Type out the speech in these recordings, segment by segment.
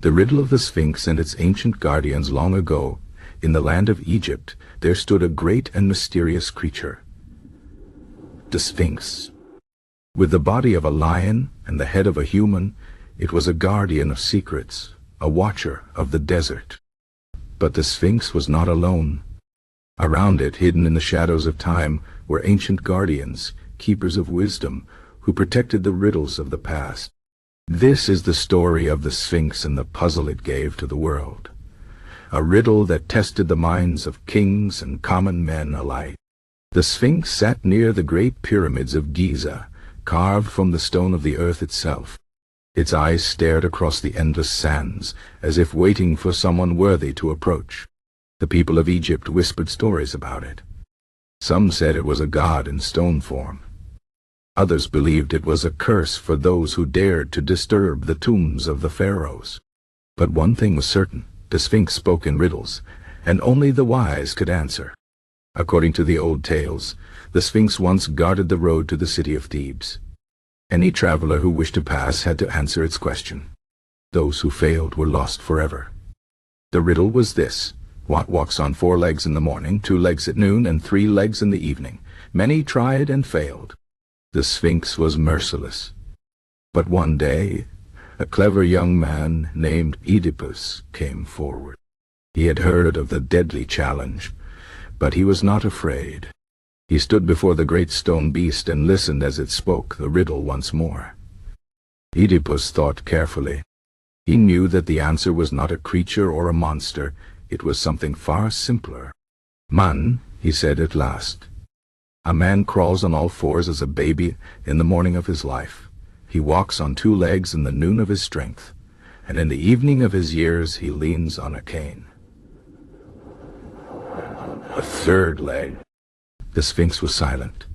The riddle of the Sphinx and its ancient guardians. Long ago, in the land of Egypt, there stood a great and mysterious creature, the Sphinx. With the body of a lion and the head of a human, it was a guardian of secrets, a watcher of the desert. But the Sphinx was not alone. Around it, hidden in the shadows of time, were ancient guardians, keepers of wisdom, who protected the riddles of the past. This is the story of the Sphinx and the puzzle it gave to the world. A riddle that tested the minds of kings and common men alike. The Sphinx sat near the great pyramids of Giza, carved from the stone of the earth itself. Its eyes stared across the endless sands, as if waiting for someone worthy to approach. The people of Egypt whispered stories about it. Some said it was a god in stone form. Others believed it was a curse for those who dared to disturb the tombs of the pharaohs. But one thing was certain: the Sphinx spoke in riddles, and only the wise could answer. According to the old tales, the Sphinx once guarded the road to the city of Thebes. Any traveler who wished to pass had to answer its question. Those who failed were lost forever. The riddle was this: what walks on 4 legs in the morning, 2 legs at noon, and 3 legs in the evening? Many tried and failed. The Sphinx was merciless. But one day, a clever young man named Oedipus came forward. He had heard of the deadly challenge, but he was not afraid. He stood before the great stone beast and listened as it spoke the riddle once more. Oedipus thought carefully. He knew that the answer was not a creature or a monster. It was something far simpler. "Man," he said at last. "A man crawls on all 4s as a baby in the morning of his life. He walks on 2 legs in the noon of his strength, and in the evening of his years he leans on a cane. A 3rd leg." The Sphinx was silent.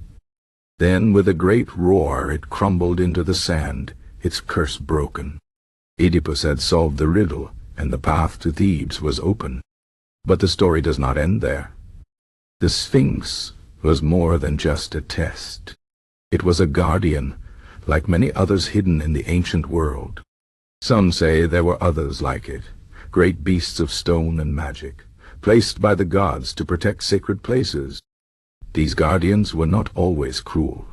Then, with a great roar, it crumbled into the sand, its curse broken. Oedipus had solved the riddle, and the path to Thebes was open. But the story does not end there. The Sphinx was more than just a test. It was a guardian, like many others hidden in the ancient world. Some say there were others like it, great beasts of stone and magic, placed by the gods to protect sacred places. These guardians were not always cruel.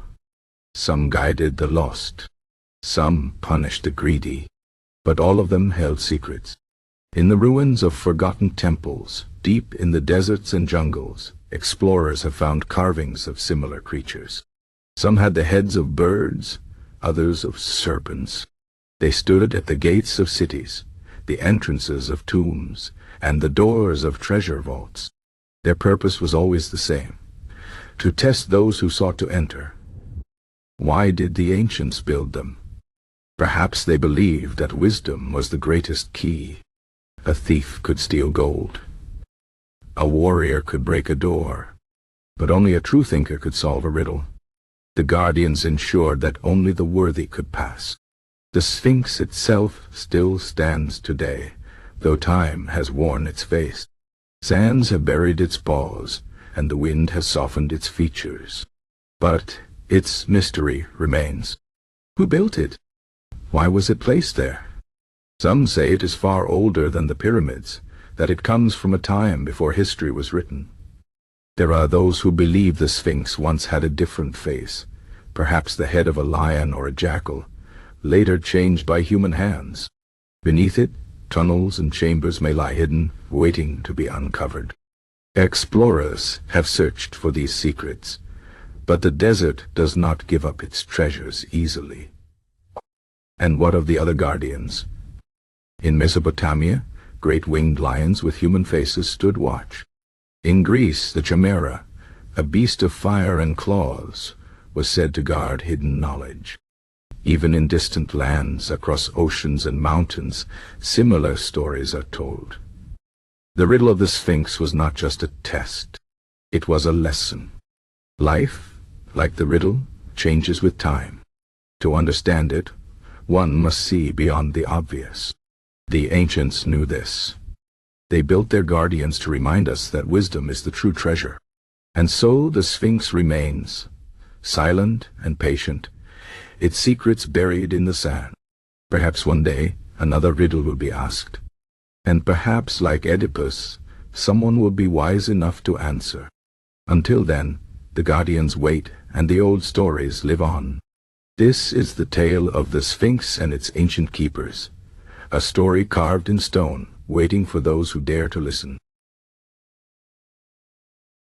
Some guided the lost. Some punished the greedy. But all of them held secrets. In the ruins of forgotten temples, deep in the deserts and jungles, explorers have found carvings of similar creatures. Some had the heads of birds, others of serpents. They stood at the gates of cities, the entrances of tombs, and the doors of treasure vaults. Their purpose was always the same: to test those who sought to enter. Why did the ancients build them? Perhaps they believed that wisdom was the greatest key. A thief could steal gold. A warrior could break a door. But only a true thinker could solve a riddle. The guardians ensured that only the worthy could pass. The Sphinx itself still stands today, though time has worn its face. Sands have buried its paws, and the wind has softened its features. But its mystery remains. Who built it? Why was it placed there? Some say it is far older than the pyramids, that it comes from a time before history was written. There are those who believe the Sphinx once had a different face, perhaps the head of a lion or a jackal, later changed by human hands. Beneath it, tunnels and chambers may lie hidden, waiting to be uncovered. Explorers have searched for these secrets, but the desert does not give up its treasures easily. And what of the other guardians? In Mesopotamia, great winged lions with human faces stood watch. In Greece, the Chimera, a beast of fire and claws, was said to guard hidden knowledge. Even in distant lands, across oceans and mountains, similar stories are told. The riddle of the Sphinx was not just a test. It was a lesson. Life, like the riddle, changes with time. To understand it, one must see beyond the obvious. The ancients knew this. They built their guardians to remind us that wisdom is the true treasure. And so the Sphinx remains, silent and patient, its secrets buried in the sand. Perhaps one day, another riddle will be asked. And perhaps, like Oedipus, someone will be wise enough to answer. Until then, the guardians wait and the old stories live on. This is the tale of the Sphinx and its ancient keepers, a story carved in stone, waiting for those who dare to listen.